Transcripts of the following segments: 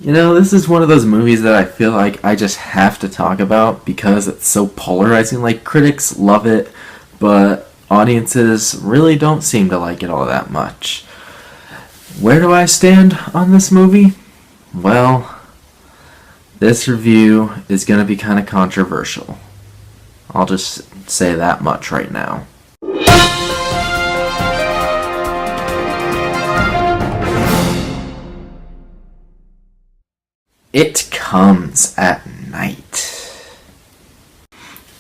This is one of those movies that I feel like I just have to talk about because it's so polarizing. Like, critics love it, but audiences really don't seem to like it all that much. Where do I stand on this movie? Well, this review is going to be kind of controversial. I'll just say that much right now. It Comes at Night.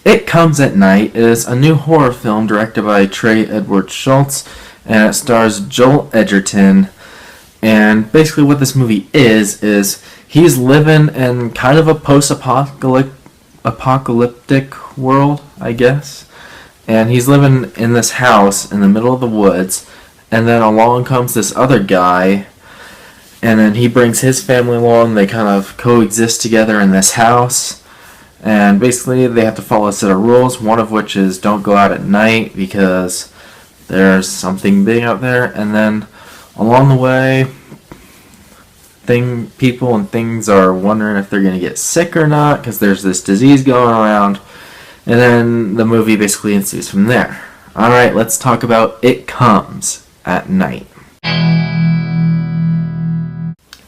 It Comes at Night is a new horror film directed by Trey Edward Schultz, and it stars Joel Edgerton. And basically what this movie is he's living in kind of a post-apocalyptic world, I guess. And he's living in this house in the middle of the woods, and then along comes this other guy, and then he brings his family along. They kind of coexist together in this house. And basically they have to follow a set of rules, one of which is don't go out at night because there's something big out there. And then along the way, people and things are wondering if they're going to get sick or not because there's this disease going around. And then the movie basically ensues from there. Alright, let's talk about It Comes at Night.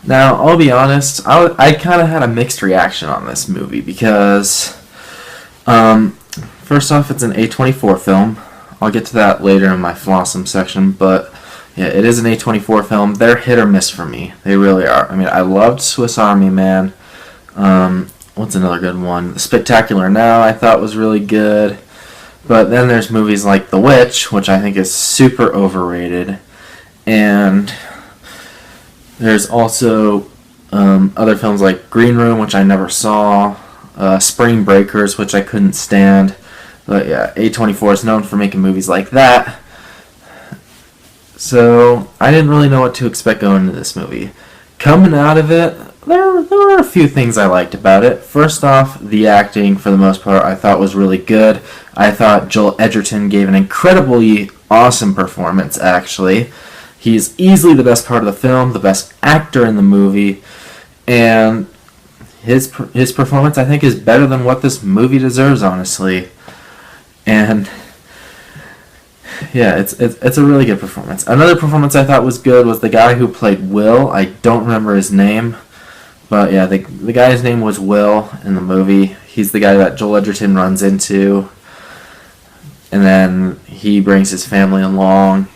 Now, I'll be honest, I kind of had a mixed reaction on this movie because, first off, it's an A24 film. I'll get to that later in my Flossom section, but yeah, it is an A24 film. They're hit or miss for me. They really are. I mean, I loved Swiss Army Man. What's another good one? Spectacular Now, I thought was really good. But then there's movies like The Witch, which I think is super overrated. And there's also other films like Green Room, which I never saw, Spring Breakers, which I couldn't stand. But yeah, A24 is known for making movies like that. So I didn't really know what to expect going into this movie. Coming out of it, there were a few things I liked about it. First off, the acting, for the most part, I thought was really good. I thought Joel Edgerton gave an incredibly awesome performance, actually. He's easily the best part of the film, the best actor in the movie, and his performance, I think, is better than what this movie deserves, honestly. And yeah, it's a really good performance. Another performance I thought was good was the guy who played Will. I don't remember his name, but yeah, the guy's name was Will in the movie. He's the guy that Joel Edgerton runs into, and then he brings his family along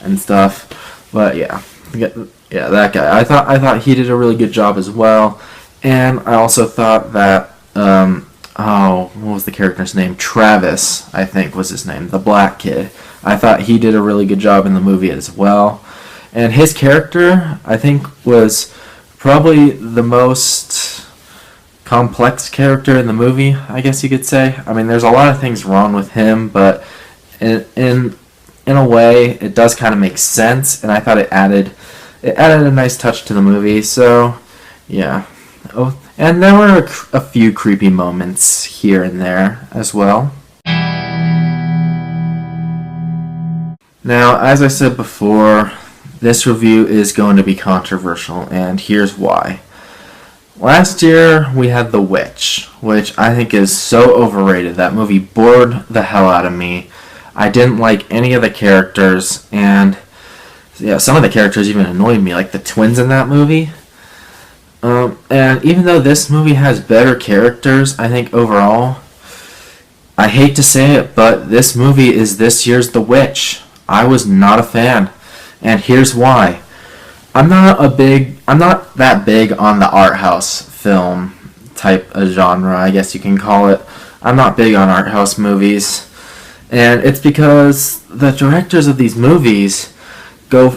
and stuff. But yeah, that guy. I thought he did a really good job as well. And I also thought that what was the character's name? Travis, I think was his name, the black kid. I thought he did a really good job in the movie as well. And his character, I think, was probably the most complex character in the movie, I guess you could say. I mean, there's a lot of things wrong with him, but in a way, it does kind of make sense, and I thought it added a nice touch to the movie. So, yeah. Oh, and there were a few creepy moments here and there as well. Now, as I said before, this review is going to be controversial, and here's why. Last year, we had The Witch, which I think is so overrated. That movie bored the hell out of me. I didn't like any of the characters, and yeah, some of the characters even annoyed me, like the twins in that movie. And even though this movie has better characters, I think overall, I hate to say it, but this movie is this year's The Witch. I was not a fan, and here's why. I'm not that big on the art house film type of genre, I guess you can call it. I'm not big on art house movies. And it's because the directors of these movies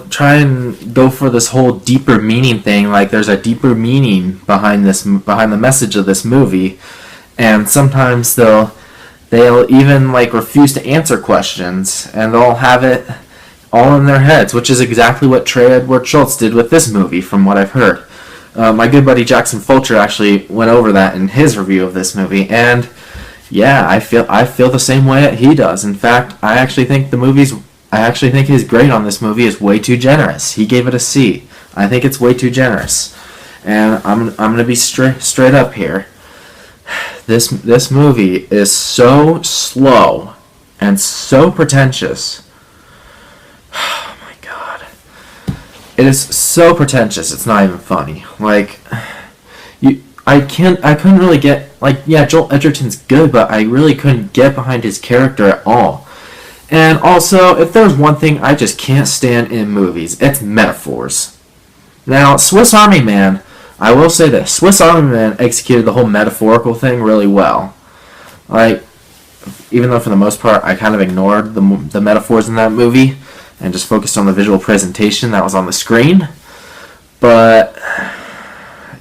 try and go for this whole deeper meaning thing, like there's a deeper meaning behind the message of this movie, and sometimes they'll even like refuse to answer questions, and they'll have it all in their heads, which is exactly what Trey Edward Schultz did with this movie, from what I've heard. My good buddy Jackson Fulcher actually went over that in his review of this movie, and yeah, I feel the same way that he does. In fact, I actually think his grade on this movie is way too generous. He gave it a C. I think it's way too generous. And I'm gonna be straight up here. This movie is so slow and so pretentious. Oh my god. It is so pretentious. It's not even funny. Like, I couldn't really get, like, yeah, Joel Edgerton's good, but I really couldn't get behind his character at all. And also, if there's one thing I just can't stand in movies, it's metaphors. Now, Swiss Army Man, I will say this, Swiss Army Man executed the whole metaphorical thing really well. Like, even though for the most part I kind of ignored the metaphors in that movie and just focused on the visual presentation that was on the screen. But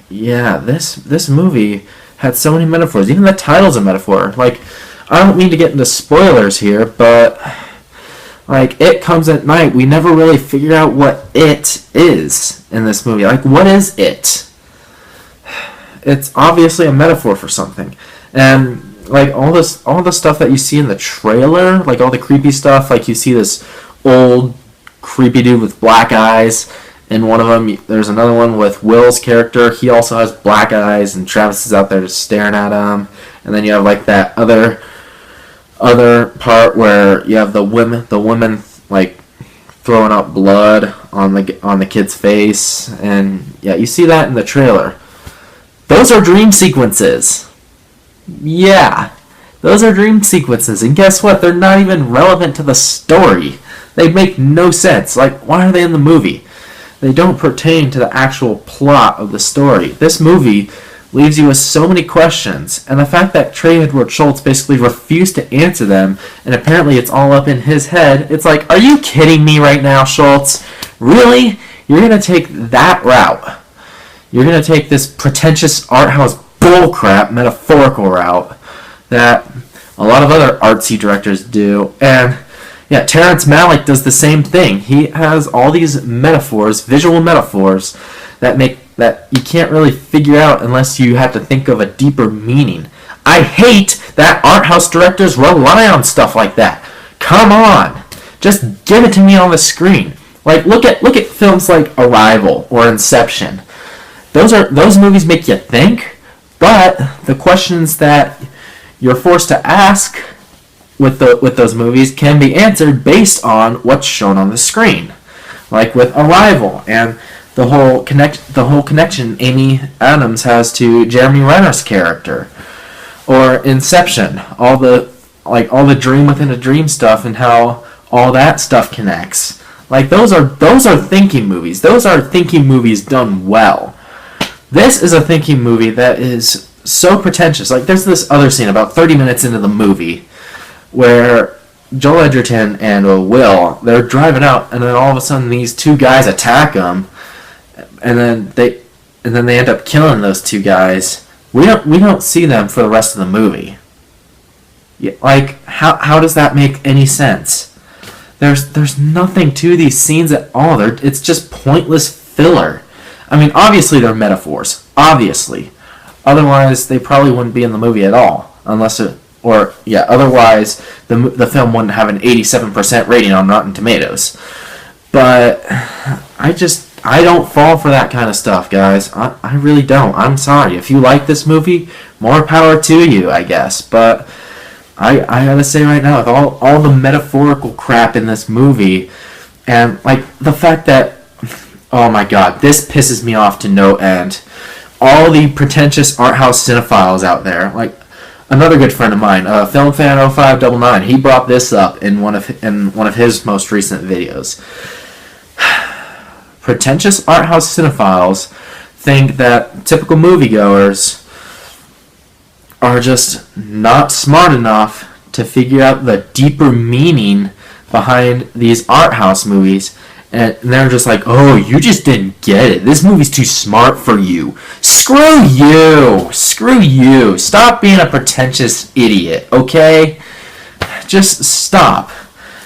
yeah, this movie had so many metaphors. Even the title's a metaphor. Like, I don't mean to get into spoilers here, but like, It Comes at Night, we never really figure out what it is in this movie. Like, what is it? It's obviously a metaphor for something. And like all the stuff that you see in the trailer, like all the creepy stuff, like you see this old creepy dude with black eyes. In one of them, there's another one with Will's character. He also has black eyes, and Travis is out there just staring at him. And then you have like that other part where you have the woman like throwing up blood on the kid's face, and yeah, you see that in the trailer. Those are dream sequences. Yeah, those are dream sequences, and guess what? They're not even relevant to the story. They make no sense. Like, why are they in the movie? They don't pertain to the actual plot of the story. This movie leaves you with so many questions, and the fact that Trey Edward Schultz basically refused to answer them, and apparently it's all up in his head, it's like, are you kidding me right now, Schultz? Really? You're going to take that route? You're going to take this pretentious art house bullcrap metaphorical route that a lot of other artsy directors do, and yeah, Terrence Malick does the same thing. He has all these metaphors, visual metaphors, that you can't really figure out unless you have to think of a deeper meaning. I hate that art house directors rely on stuff like that. Come on, just give it to me on the screen. Like, look at films like Arrival or Inception. Those movies make you think, but the questions that you're forced to ask with those movies can be answered based on what's shown on the screen, like with Arrival and the whole connection Amy Adams has to Jeremy Renner's character, or Inception, all the dream within a dream stuff and how all that stuff connects. Like, those are thinking movies. Those are thinking movies done well. This is a thinking movie that is so pretentious. Like, there's this other scene about 30 minutes into the movie where Joel Edgerton and Will, they're driving out, and then all of a sudden these two guys attack them, and then they end up killing those two guys. We don't see them for the rest of the movie. Like, how does that make any sense? There's nothing to these scenes at all. It's just pointless filler. I mean, obviously they're metaphors. Obviously. Otherwise, they probably wouldn't be in the movie at all. Otherwise the film wouldn't have an 87% rating on Rotten Tomatoes. But I don't fall for that kind of stuff, guys. I really don't. I'm sorry. If you like this movie, more power to you, I guess. But I gotta say right now, with all the metaphorical crap in this movie, and like the fact that, oh my god, this pisses me off to no end. All the pretentious art house cinephiles out there, like another good friend of mine, Film Fan 0599, he brought this up in one of his most recent videos. Pretentious art house cinephiles think that typical moviegoers are just not smart enough to figure out the deeper meaning behind these art house movies, and they're just like, oh, you just didn't get it. This movie's too smart for you. Screw you. Screw you. Stop being a pretentious idiot, okay? Just stop.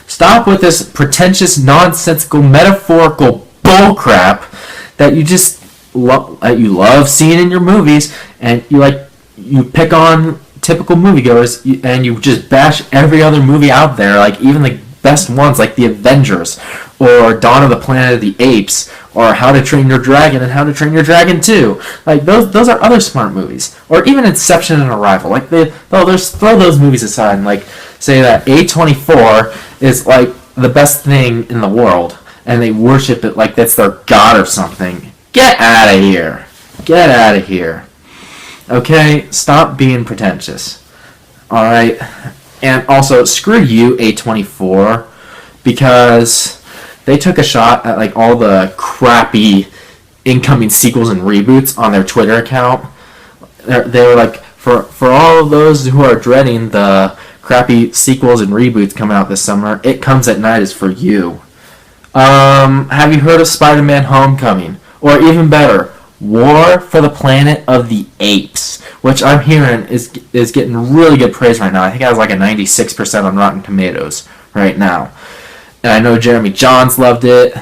Stop with this pretentious, nonsensical, metaphorical bullcrap that you love seeing in your movies, and you pick on typical moviegoers, and you just bash every other movie out there, like even the best ones, like The Avengers, or Dawn of the Planet of the Apes, or How to Train Your Dragon and How to Train Your Dragon 2. Like, those are other smart movies. Or even Inception and Arrival. Like, just throw those movies aside and, like, say that A24 is, like, the best thing in the world, and they worship it like that's their god or something. Get out of here. Get out of here. Okay? Stop being pretentious. Alright? And also, screw you, A24, because they took a shot at, like, all the crappy incoming sequels and reboots on their Twitter account. They were like, for all of those who are dreading the crappy sequels and reboots coming out this summer, It Comes at Night is for you. Have you heard of Spider-Man Homecoming? Or even better, War for the Planet of the Apes, which I'm hearing is getting really good praise right now. I think it has like a 96% on Rotten Tomatoes right now. And I know Jeremy Johns loved it.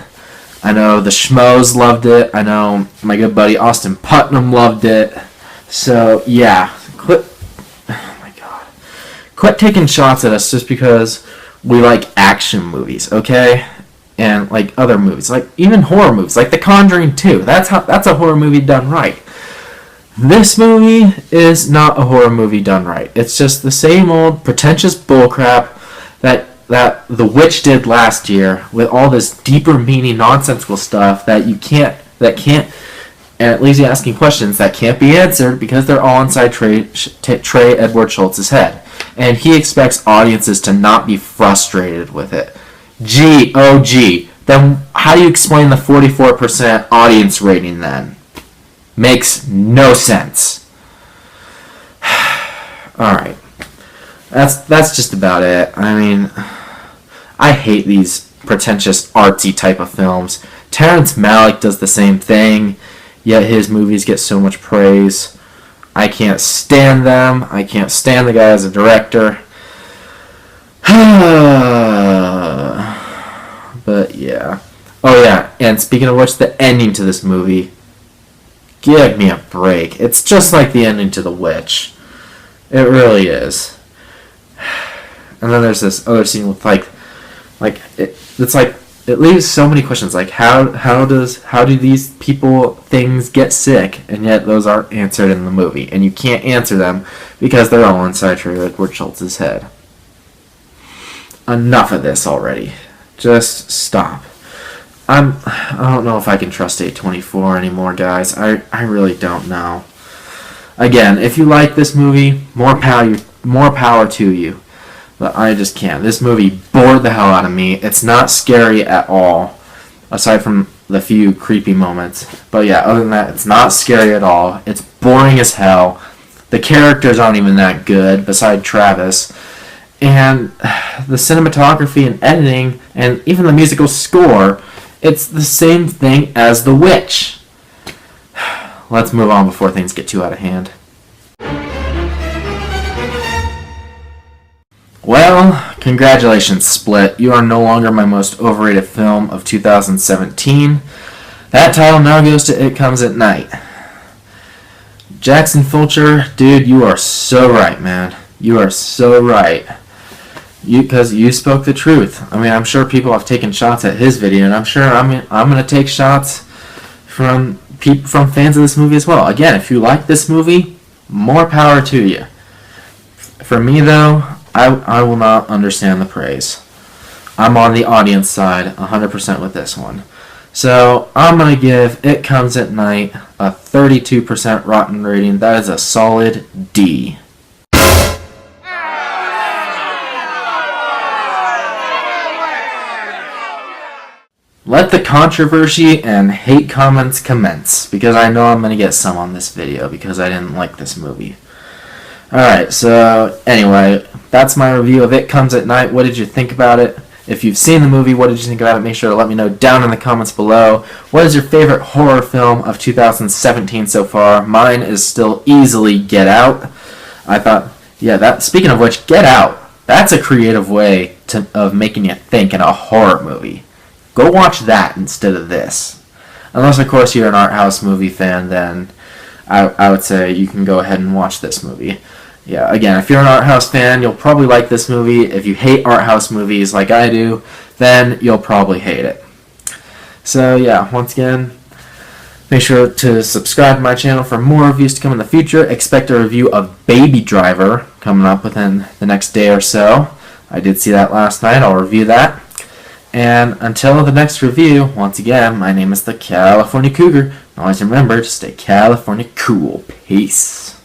I know the Schmoes loved it. I know my good buddy Austin Putnam loved it. So, yeah. Quit taking shots at us just because we like action movies, okay? And like other movies, like even horror movies, like The Conjuring 2. That's a horror movie done right. This movie is not a horror movie done right. It's just the same old pretentious bullcrap that The Witch did last year with all this deeper meaning nonsensical stuff that and it leaves you asking questions that can't be answered because they're all inside Trey Edward Schultz's head. And he expects audiences to not be frustrated with it. Gee. Then how do you explain the 44% audience rating then? Makes no sense. Alright. That's just about it. I mean, I hate these pretentious artsy type of films. Terrence Malick does the same thing, yet his movies get so much praise. I can't stand them. I can't stand the guy as a director. But yeah. Oh yeah, and speaking of which, the ending to this movie. Give me a break. It's just like the ending to The Witch. It really is. And then there's this other scene with it's like it leaves so many questions, like how do these things get sick, and yet those aren't answered in the movie, and you can't answer them because they're all inside Trey Edward Schultz's head. Enough of this already. Just stop. I don't know if I can trust A24 anymore, guys. I really don't know. Again, if you like this movie, more power to you. But I just can't. This movie bored the hell out of me. It's not scary at all, aside from the few creepy moments. But yeah, other than that, it's not scary at all. It's boring as hell. The characters aren't even that good, beside Travis. And the cinematography and editing, and even the musical score, it's the same thing as The Witch. Let's move on before things get too out of hand. Well, congratulations, Split. You are no longer my most overrated film of 2017. That title now goes to It Comes at Night. Jackson Fulcher, dude, you are so right, man. You are so right. Because you spoke the truth. I mean, I'm sure people have taken shots at his video, and I'm sure I'm going to take shots from fans of this movie as well. Again, if you like this movie, more power to you. For me, though, I will not understand the praise. I'm on the audience side 100% with this one. So I'm going to give It Comes at Night a 32% rotten rating. That is a solid D. Let the controversy and hate comments commence, because I know I'm going to get some on this video because I didn't like this movie. Alright, so anyway, that's my review of It Comes at Night. What did you think about it? If you've seen the movie, what did you think about it? Make sure to let me know down in the comments below. What is your favorite horror film of 2017 so far? Mine is still easily Get Out. I thought, speaking of which, Get Out, that's a creative way of making you think in a horror movie. Go watch that instead of this. Unless, of course, you're an art house movie fan, then I would say you can go ahead and watch this movie. Yeah, again, if you're an art house fan, you'll probably like this movie. If you hate art house movies like I do, then you'll probably hate it. So yeah, once again, make sure to subscribe to my channel for more reviews to come in the future. Expect a review of Baby Driver coming up within the next day or so. I did see that last night. I'll review that. And until the next review, once again, my name is the California Cougar. Always remember to stay California cool. Peace.